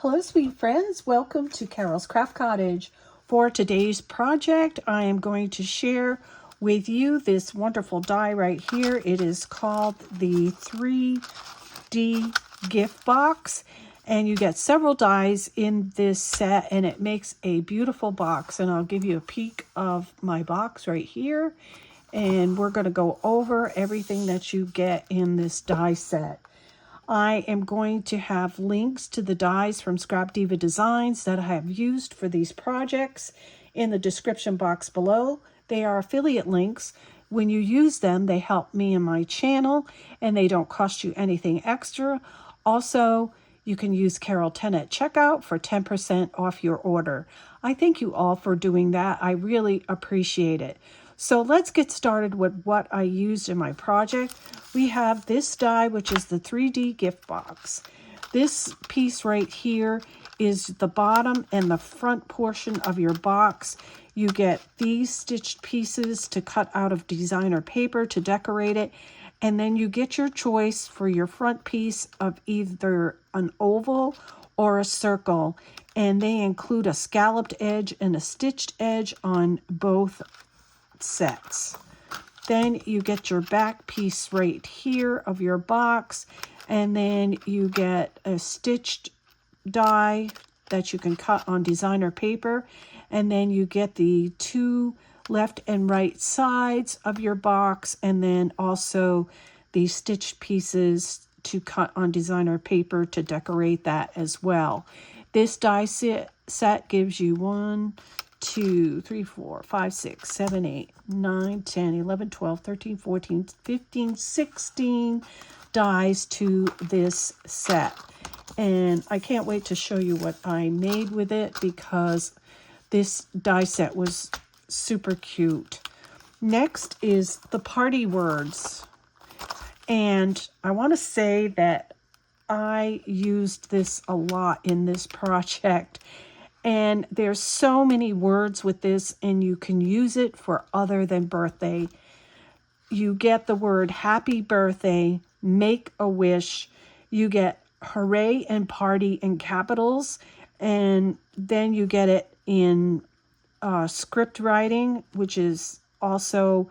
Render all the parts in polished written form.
Hello, sweet friends. Welcome to Carol's Craft Cottage. For today's project, I am going to share with you this wonderful die right here. It is called the 3D gift box, and you get several dies in this set, and it makes a beautiful box. And I'll give you a peek of my box right here, and we're going to go over everything that you get in this die set. I am going to have links to the dies from Scrapdiva Designs that I have used for these projects in the description box below. They are affiliate links. When you use them, they help me and my channel, and they don't cost you anything extra. Also, you can use Carol 10 at checkout for 10% off your order. I thank you all for doing that. I really appreciate it. So let's get started with what I used in my project. We have this die, which is the 3D gift box. This piece right here is the bottom and the front portion of your box. You get these stitched pieces to cut out of designer paper to decorate it. And then you get your choice for your front piece of either an oval or a circle. And they include a scalloped edge and a stitched edge on both sets. Then you get your back piece right here of your box, and then you get a stitched die that you can cut on designer paper, and then you get the two left and right sides of your box, and then also the stitched pieces to cut on designer paper to decorate that as well. This die set gives you 1, 2, 3, 4, 5, 6, 7, 8, 9, 10, 11, 12, 13, 14, 15, 16 dies to this set. And I can't wait to show you what I made with it because this die set was super cute. Next is the party words. And I want to say that I used this a lot in this project. And there's so many words with this, and you can use it for other than birthday. You get the word happy birthday, make a wish. You get hooray and party in capitals. And then you get it in script writing, which is also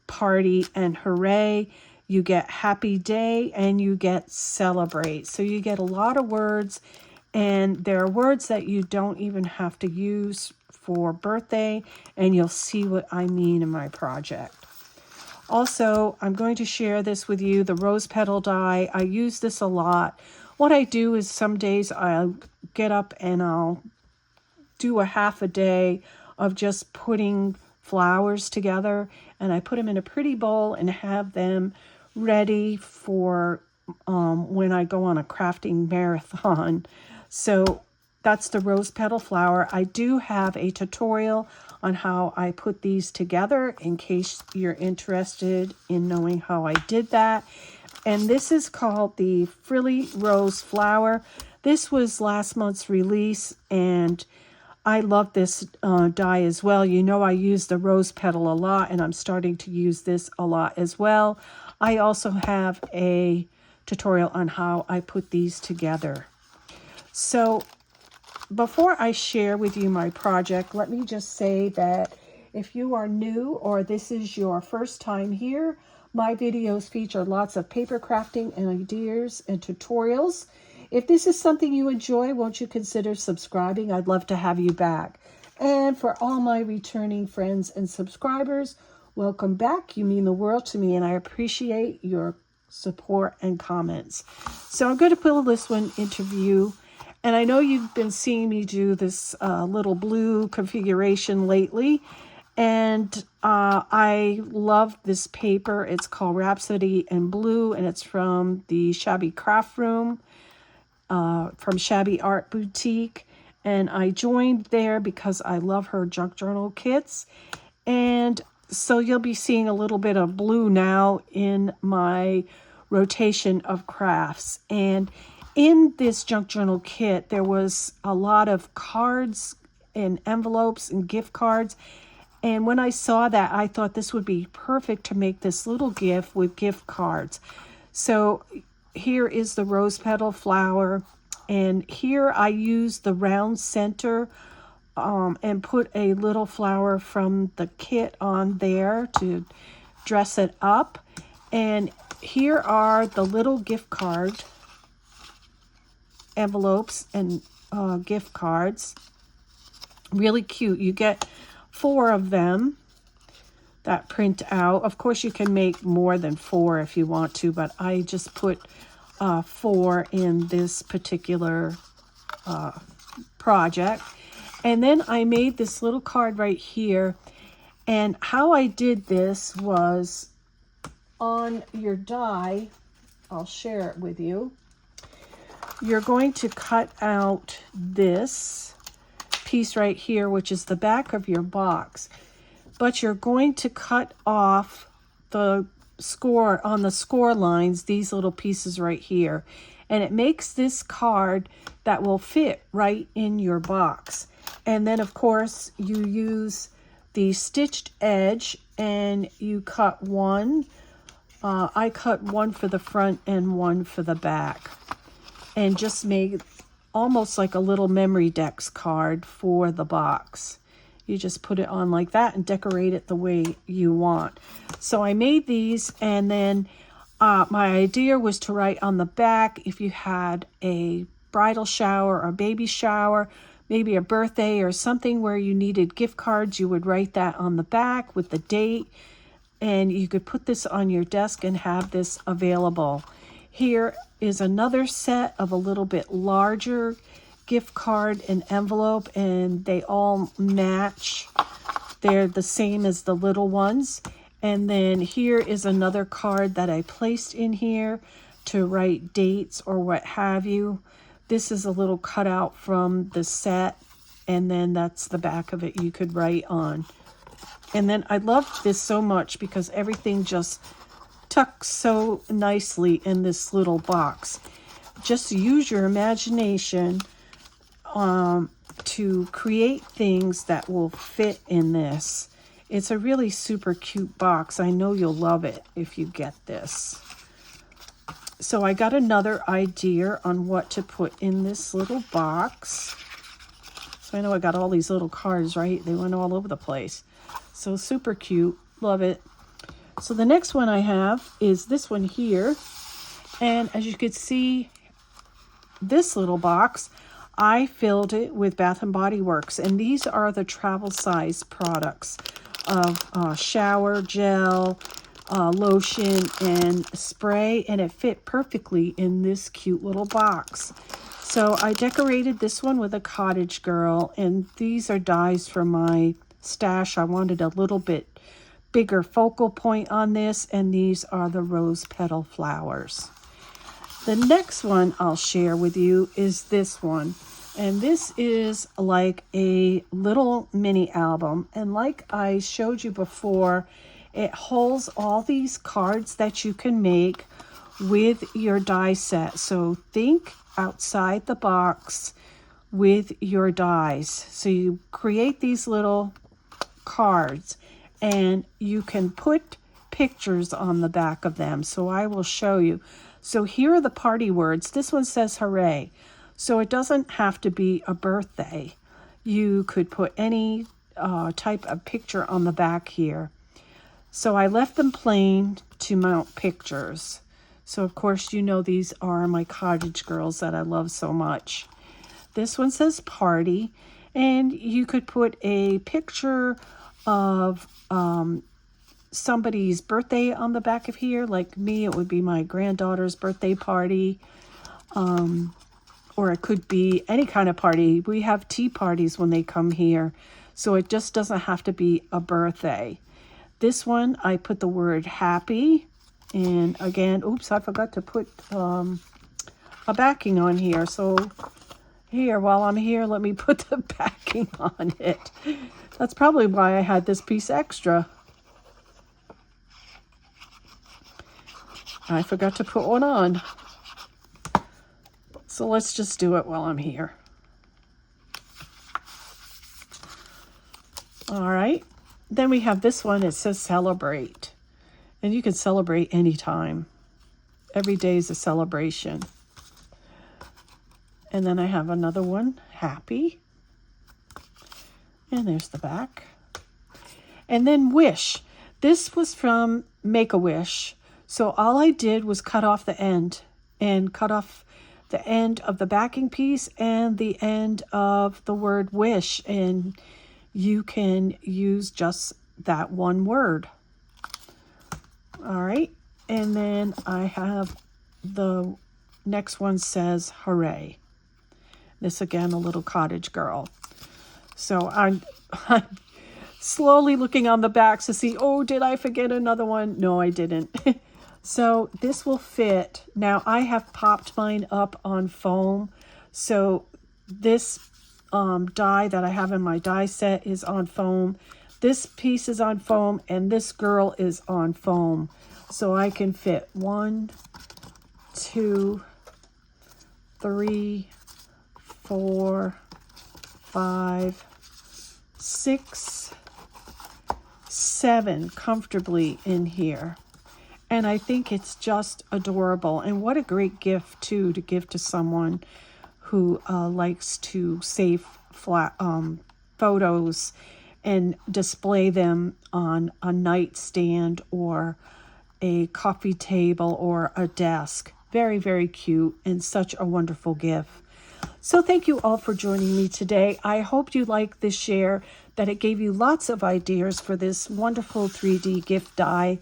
party and hooray. You get happy day, and you get celebrate. So you get a lot of words. And there are words that you don't even have to use for birthday, and you'll see what I mean in my project. Also, I'm going to share this with you, the rose petal die. I use this a lot. What I do is some days I'll get up and I'll do a half a day of just putting flowers together, and I put them in a pretty bowl and have them ready for when I go on a crafting marathon. So that's the rose petal flower. I do have a tutorial on how I put these together in case you're interested in knowing how I did that. And this is called the Frilly Rose Flower. This was last month's release, and I love this die as well. You know I use the rose petal a lot, and I'm starting to use this a lot as well. I also have a tutorial on how I put these together. So before I share with you my project, let me just say that if you are new or this is your first time here, my videos feature lots of paper crafting and ideas and tutorials. If this is something you enjoy, won't you consider subscribing? I'd love to have you back. And for all my returning friends and subscribers, welcome back. You mean the world to me, and I appreciate your support and comments. So I'm going to pull this one into view. And I know you've been seeing me do this little blue configuration lately. And I love this paper. It's called Rhapsody in Blue, and it's from the Shabby Craft Room, from Shabby Art Boutique. And I joined there because I love her junk journal kits. And so you'll be seeing a little bit of blue now in my rotation of crafts. And in this junk journal kit, there was a lot of cards and envelopes and gift cards. And when I saw that, I thought this would be perfect to make this little gift with gift cards. So here is the rose petal flower. And here I use the round center and put a little flower from the kit on there to dress it up. And here are the little gift card envelopes and gift cards. Really cute. You get 4 of them that print out. Of course, you can make more than 4 if you want to, but I just put 4 in this particular project. And then I made this little card right here. And how I did this was on your die, I'll share it with you. You're going to cut out this piece right here, which is the back of your box. But you're going to cut off the score on the score lines, these little pieces right here. And it makes this card that will fit right in your box. And then, of course, you use the stitched edge and you cut one. I cut one for the front and one for the back. And just made almost like a little memory decks card for the box. You just put it on like that and decorate it the way you want. So I made these, and then my idea was to write on the back if you had a bridal shower or baby shower, maybe a birthday or something where you needed gift cards, you would write that on the back with the date, and you could put this on your desk and have this available. Here is another set of a little bit larger gift card and envelope, and they all match. They're the same as the little ones. And then here is another card that I placed in here to write dates or what have you. This is a little cutout from the set, and then that's the back of it you could write on. And then I love this so much because everything just tucks so nicely in this little box. Just use your imagination to create things that will fit in this. It's a really super cute box. I know you'll love it if you get this. So I got another idea on what to put in this little box. So I know I got all these little cards, right? They went all over the place. So super cute. Love it. So the next one I have is this one here. And as you can see, this little box, I filled it with Bath & Body Works. And these are the travel size products of shower gel, lotion, and spray. And it fit perfectly in this cute little box. So I decorated this one with a cottage girl. And these are dies for my stash. I wanted a little bit bigger focal point on this, and these are the rose petal flowers. The next one I'll share with you is this one, and this is like a little mini album, and like I showed you before, it holds all these cards that you can make with your die set. So think outside the box with your dies. So you create these little cards, and you can put pictures on the back of them. So I will show you. So here are the party words. This one says hooray. So it doesn't have to be a birthday. You could put any type of picture on the back here. So I left them plain to mount pictures. So of course, you know, these are my cottage girls that I love so much. This one says party, and you could put a picture of somebody's birthday on the back of here. Like me, it would be my granddaughter's birthday party, or it could be any kind of party. We have tea parties when they come here, so it just doesn't have to be a birthday. This one, I put the word happy, and again, oops, I forgot to put a backing on here. So here, while I'm here, let me put the backing on it. That's probably why I had this piece extra. I forgot to put one on. So let's just do it while I'm here. All right. Then we have this one. It says celebrate. And you can celebrate anytime. Every day is a celebration. And then I have another one, happy. And there's the back. And then wish. This was from Make-A-Wish. So all I did was cut off the end and cut off the end of the backing piece and the end of the word wish. And you can use just that one word. All right. And then I have the next one says hooray. This again, a little cottage girl. So I'm slowly looking on the backs to see, oh, did I forget another one? No, I didn't. So this will fit. Now I have popped mine up on foam. So this die that I have in my die set is on foam. This piece is on foam and this girl is on foam. So I can fit 1, 2, 3, 4, 5, 6, 7 comfortably in here. And I think it's just adorable. And what a great gift, too, to give to someone who likes to save photos and display them on a nightstand or a coffee table or a desk. Very, very cute and such a wonderful gift. So thank you all for joining me today. I hope you liked this share, that it gave you lots of ideas for this wonderful 3D gift die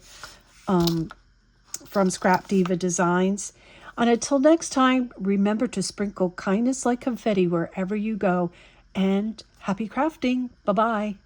from Scrapdiva Designs. And until next time, remember to sprinkle kindness like confetti wherever you go. And happy crafting. Bye-bye.